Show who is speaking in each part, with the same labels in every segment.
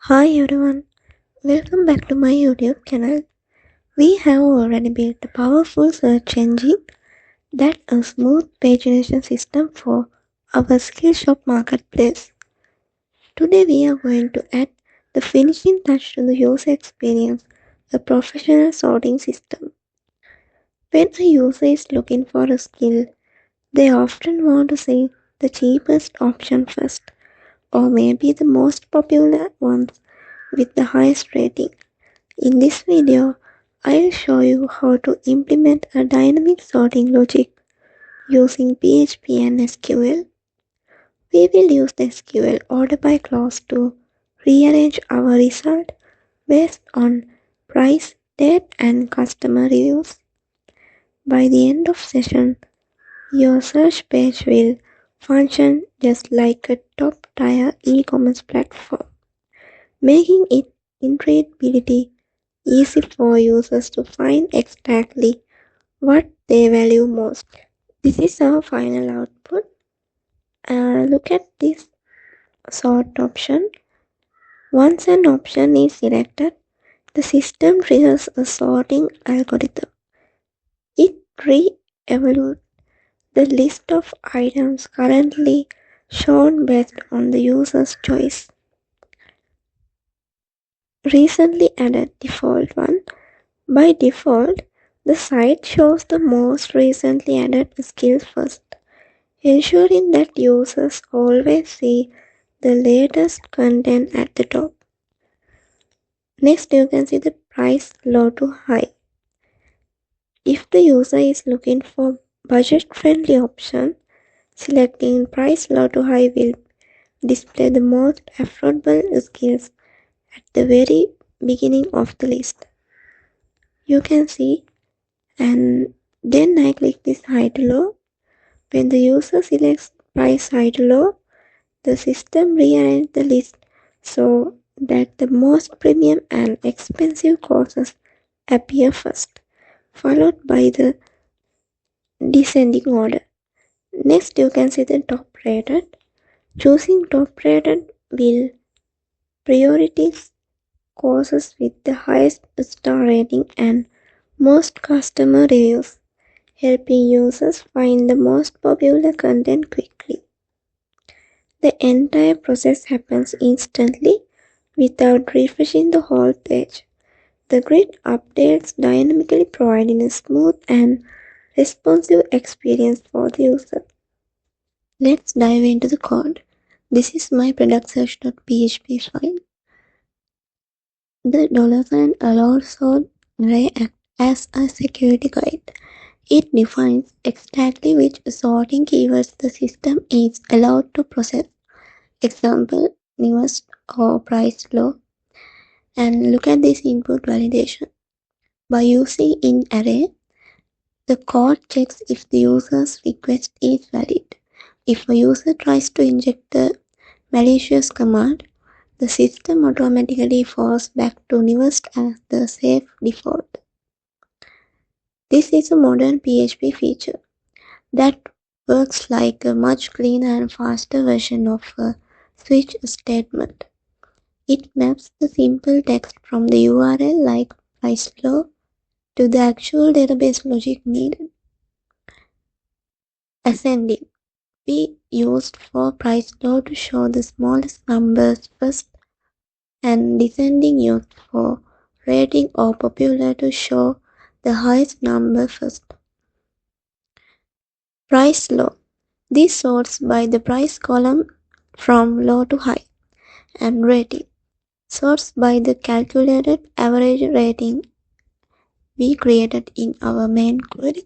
Speaker 1: Hi everyone, welcome back to my YouTube channel. We have already built a powerful search engine that a smooth pagination system for our Skillshop marketplace. Today we are going to add the finishing touch to the user experience, a professional sorting system. When a user is looking for a skill, they often want to see the cheapest option first, or maybe the most popular ones with the highest rating. In this video, I'll show you how to implement a dynamic sorting logic using PHP and SQL. We will use the SQL order by clause to rearrange our result based on price, date, and customer reviews. By the end of session, your search page will function just like a top-tier e-commerce platform, making it incredibly easy for users to find exactly what they value most. This is our final output. Look at this sort option. Once an option is selected, the system triggers a sorting algorithm. It re-evaluates the list of items currently shown based on the user's choice. Recently added default one. By default, the site shows the most recently added skills first, ensuring that users always see the latest content at the top. Next, you can see the price low to high. If the user is looking for budget-friendly option, selecting price low to high will display the most affordable skills at the very beginning of the list. You can see, and then I click this high to low. When the user selects price high to low, the system rearranges the list so that the most premium and expensive courses appear first, followed by the descending order. Next, you can see the top rated. Choosing top rated will prioritize courses with the highest star rating and most customer reviews, helping users find the most popular content quickly. The entire process happens instantly without refreshing the whole page. The grid updates dynamically, providing a smooth and responsive experience for the user. Let's dive into the code. This is my productsearch.php file. The $sign allows sort array act as a security guide. It defines exactly which sorting keywords the system is allowed to process. Example, newest or price low. And look at this input validation. By using in array, the code checks if the user's request is valid. If a user tries to inject the malicious command, the system automatically falls back to newest as the safe default. This is a modern PHP feature that works like a much cleaner and faster version of a switch statement. It maps the simple text from the URL like price low to the actual database logic needed. Ascending. We used for price low to show the smallest numbers first, and descending used for rating or popular to show the highest number first. Price low. This sorts by the price column from low to high, and rating sorts by the calculated average rating we created in our main query.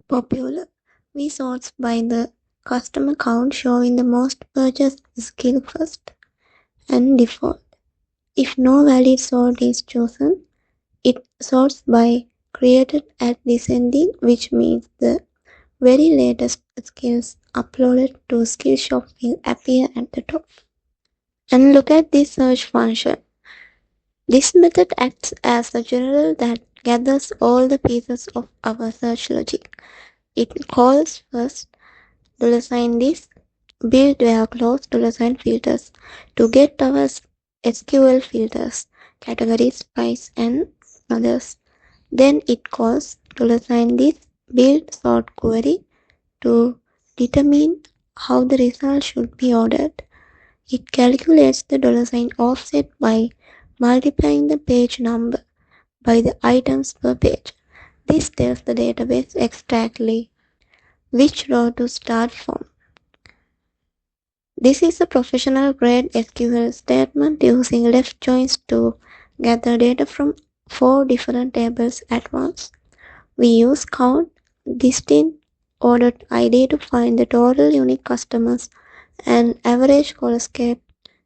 Speaker 1: Popular. We sort by the customer count showing the most purchased skill first, and default. If no valid sort is chosen, it sorts by created at descending, which means the very latest skills uploaded to Skillshop will appear at the top. And look at this search function. This method acts as a general that gathers all the pieces of our search logic. It calls first $this, build where clause $filters to get our SQL filters, categories, price, and others. Then it calls $this build sort query to determine how the result should be ordered. It calculates the $offset by multiplying the page number by the items per page. This tells the database exactly which row to start from. This is a professional grade SQL statement using left joins to gather data from 4 different tables at once. We use count, distinct ordered ID to find the total unique customers and average call escape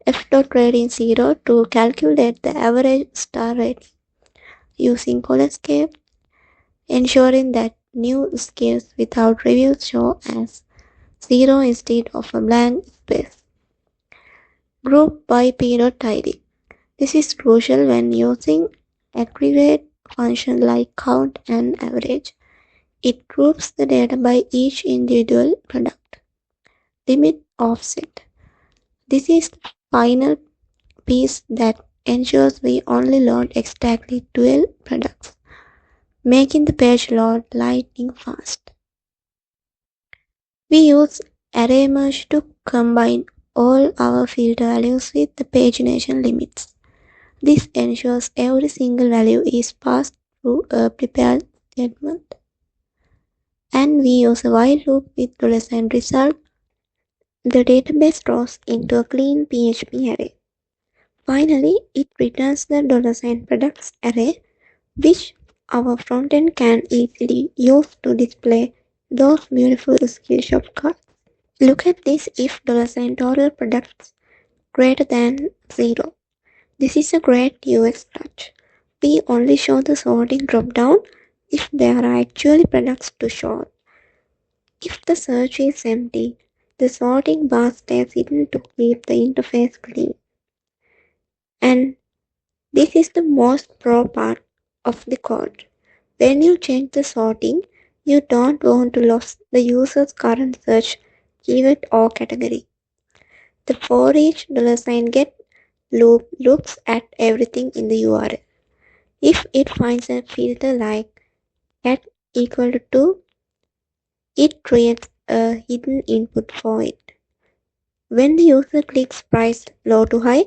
Speaker 1: f.rating 0 to calculate the average star rating. Using call escape, ensuring that new skills without reviews show as 0 instead of a blank space. Group by p.id. This is crucial when using aggregate functions like count and average. It groups the data by each individual product. Limit offset. This is the final piece that ensures we only load exactly 12 products, making the page load lightning fast. We use array merge to combine all our filter values with the pagination limits. This ensures every single value is passed through a prepared statement. And we use a while loop with $result. The database throws into a clean PHP array. Finally, it returns the $products array, which our frontend can easily use to display those beautiful Skillshop cards. Look at this if $total products greater than 0. This is a great UX touch. We only show the sorting drop-down if there are actually products to sort. If the search is empty, the sorting bar stays hidden to keep the interface clean. And this is the most pro part of the code. When you change the sorting, you don't want to lose the user's current search keyword or category. The for each $get loop looks at everything in the URL. If it finds a filter like cat equal to 2, it creates a hidden input for it. When the user clicks price low to high,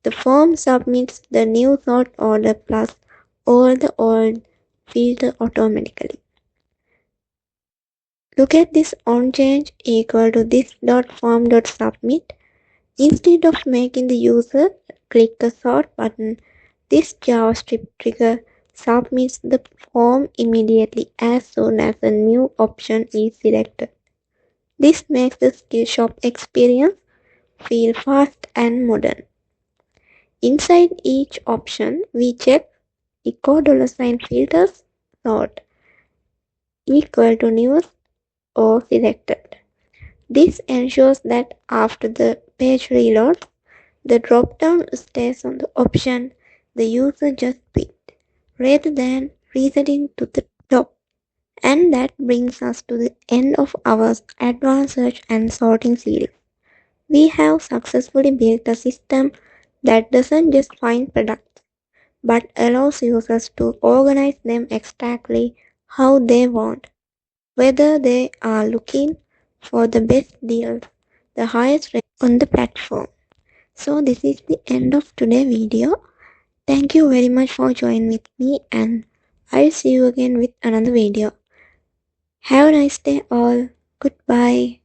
Speaker 1: the form submits the new sort order plus all the old filter automatically. Look at this onChange equal to this.form.submit. Instead of making the user click the sort button, this JavaScript trigger submits the form immediately as soon as a new option is selected. This makes the Skillshop experience feel fast and modern. Inside each option, we check echo $filters sort equal to newest or selected. This ensures that after the page reloads, the drop-down stays on the option the user just picked, rather than resetting to the top. And that brings us to the end of our advanced search and sorting series. We have successfully built a system that doesn't just find products, but allows users to organize them exactly how they want, whether they are looking for the best deals, the highest rate on the platform. So this is the end of today's video. Thank you very much for joining with me, and I'll see you again with another video. Have a nice day all. Goodbye.